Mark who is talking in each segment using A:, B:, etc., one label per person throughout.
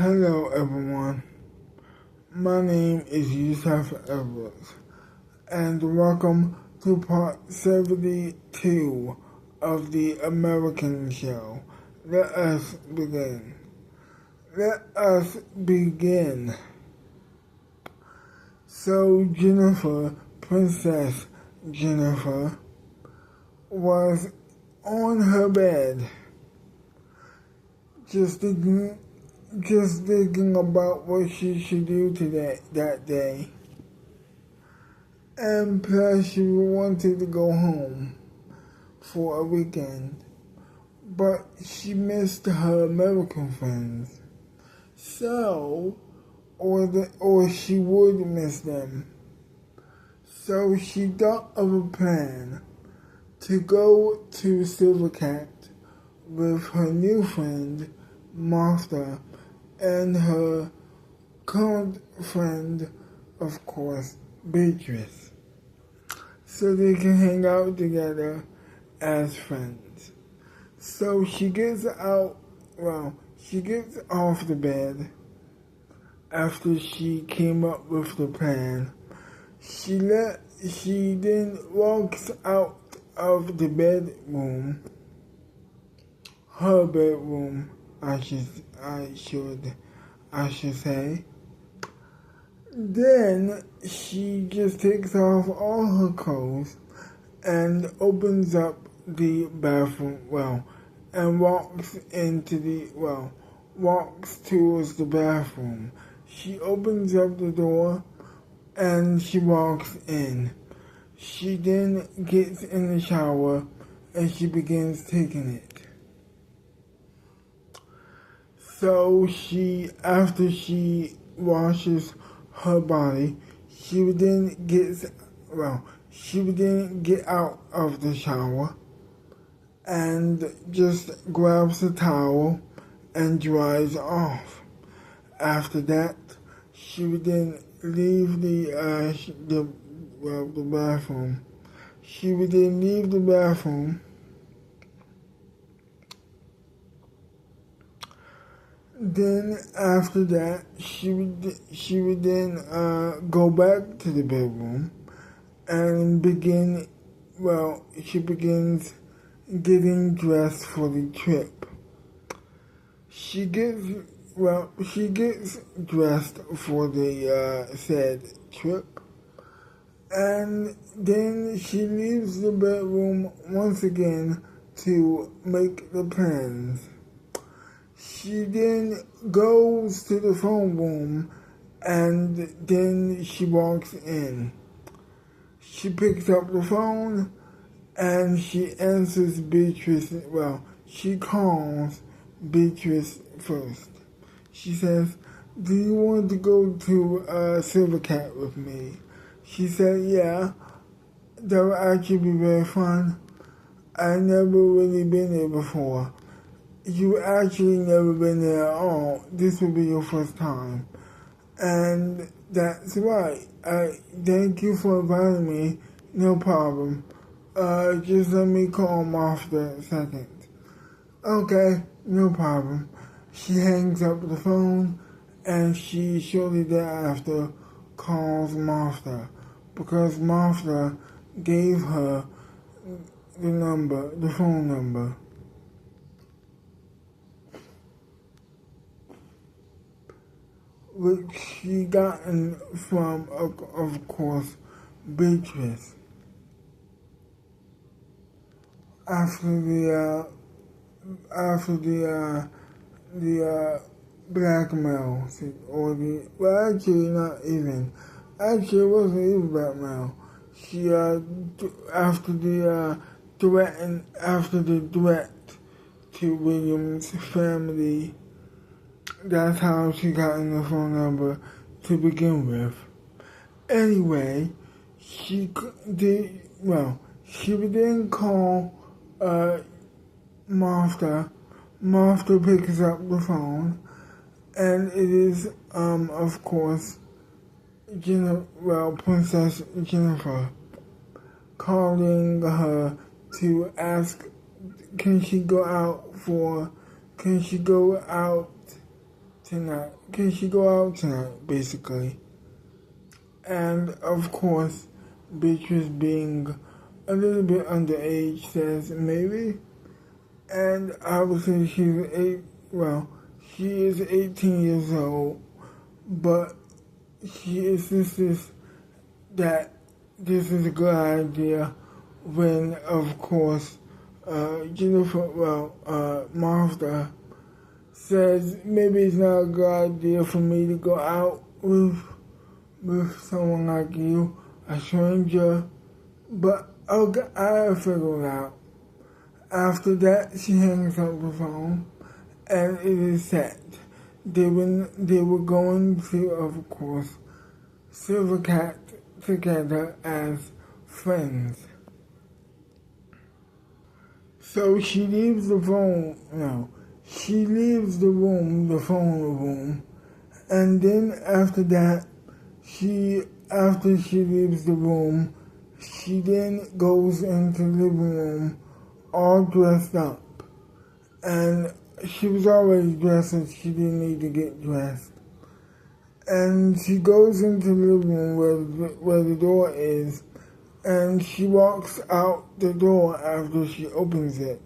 A: Hello everyone, my name is Yusuf Edwards, and welcome to part 72 of the American Show. Let us begin. Let us begin. So Jennifer, Princess Jennifer, was on her bed, just thinking about what she should do that day. And plus she wanted to go home for a weekend. But she missed her American friends. Or she would miss them. So she thought of a plan to go to Silvercat with her new friend, Martha, and her current friend, of course, Beatrice, so they can hang out together as friends. So she gets off the bed after she came up with the plan. She then walks out of the bedroom, her bedroom, I should say. Then she just takes off all her clothes and opens up the bathroom, and walks towards the bathroom. She opens up the door and she walks in. She then gets in the shower and she begins taking it. So after she washes her body, she would then get out of the shower and just grabs a towel and dries off. After that, she would then leave the bathroom. She would then leave the bathroom. Then after that, she would then go back to the bedroom and she begins getting dressed for the trip. She gets dressed for the said trip, and then she leaves the bedroom once again to make the plans. She then goes to the phone room and then she walks in. She picks up the phone and she answers Beatrice. She calls Beatrice first. She says, "Do you want to go to Silvercat with me?" She said, "Yeah, that would actually be very fun. I never really been there before." "You actually never been there at all. This will be your first time." "And that's right. Thank you for inviting me. No problem. Just let me call Martha a second." "Okay, no problem." She hangs up the phone and she shortly thereafter calls Martha because Martha gave her the phone number. Which she gotten from, of course, Beatrice. After the blackmail, actually it wasn't even blackmail. She after the threat to William's family. That's how she got in the phone number to begin with. Anyway, she would then call Martha. Martha picks up the phone, and it is, of course, Princess Jennifer calling her to ask, can she go out tonight? Can she go out tonight, basically? And of course, Beatrice being a little bit underage says maybe. And obviously she is 18 years old, but she insists that this is a good idea when, of course, Martha says maybe it's not a good idea for me to go out with someone like you, a stranger, but I'll figure it out. After that, she hangs up the phone, and it is set. They were going to, of course, Silvercat together as friends. So she leaves the phone room, and then after that, after she leaves the room, she then goes into the living room all dressed up. And she was already dressed, so she didn't need to get dressed. And she goes into the living room where the door is, and she walks out the door after she opens it.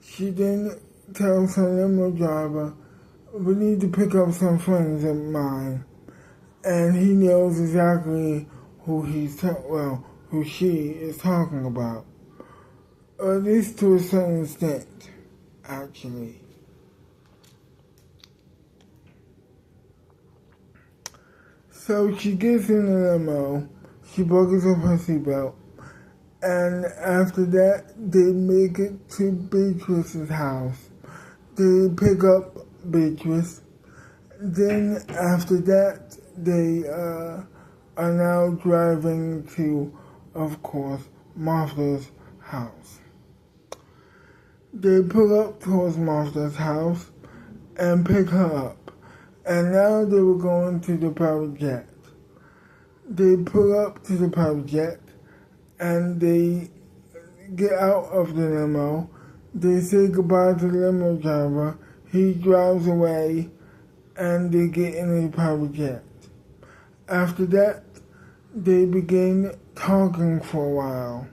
A: She then tells her limo driver, we need to pick up some friends of mine. And he knows exactly who she is talking about. Or at least to a certain extent, actually. So she gets in the limo, she buckles up her seatbelt, and after that, they make it to Beatrice's house. They pick up Beatrice. Then after that, they are now driving to, of course, Martha's house. They pull up towards Martha's house and pick her up. And now they were going to the private jet. They pull up to the private jet and they get out of the limo. They say goodbye to the limo driver. He drives away and they get in the private jet. After that, they begin talking for a while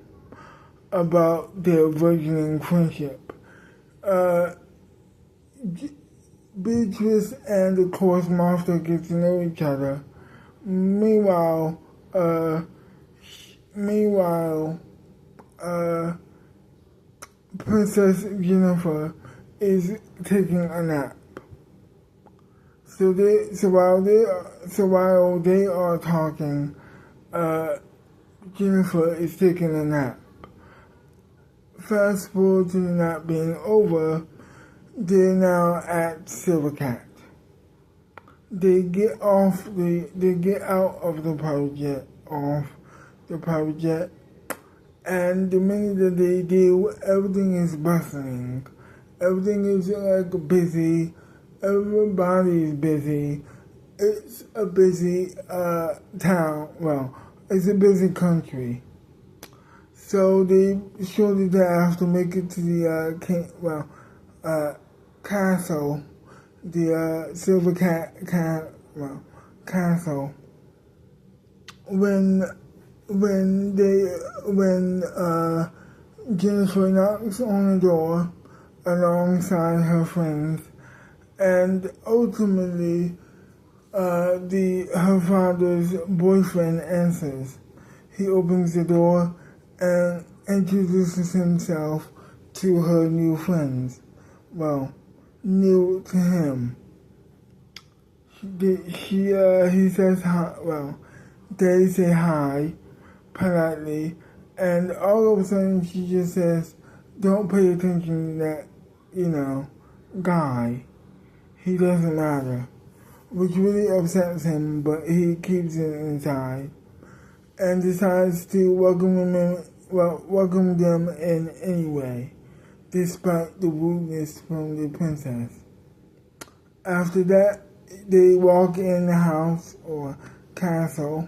A: about their burgeoning friendship. Beatrice and, of course, Martha get to know each other. Meanwhile, Princess Jennifer is taking a nap. So while they are talking, Jennifer is taking a nap. Fast forward to the nap being over, they're now at Silvercat. They get out of the private jet, and the minute that they do, everything is bustling. Everything is like busy. Everybody is busy. It's a busy town. Well, it's a busy country. So they shortly thereafter make it to the castle, the Silvercat castle. When Jennifer knocks on the door alongside her friends, and ultimately her father's boyfriend answers. He opens the door and introduces himself to her new friends. Well, new to him. He says hi. Well, they say hi politely, and all of a sudden she just says, "Don't pay attention to that, guy. He doesn't matter," which really upsets him, but he keeps it inside and decides to welcome them in anyway, despite the rudeness from the princess. After that, they walk in the house or castle,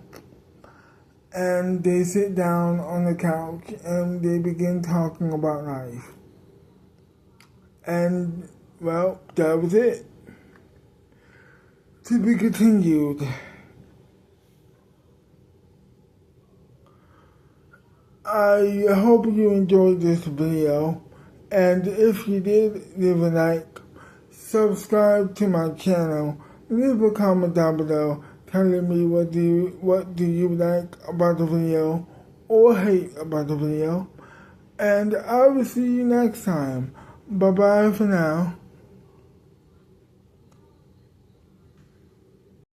A: and they sit down on the couch and they begin talking about life. And, well, that was it. To be continued. I hope you enjoyed this video, and if you did, leave a like, subscribe to my channel, leave a comment down below telling me what do you like about the video or hate about the video, and I will see you next time. Bye bye for now.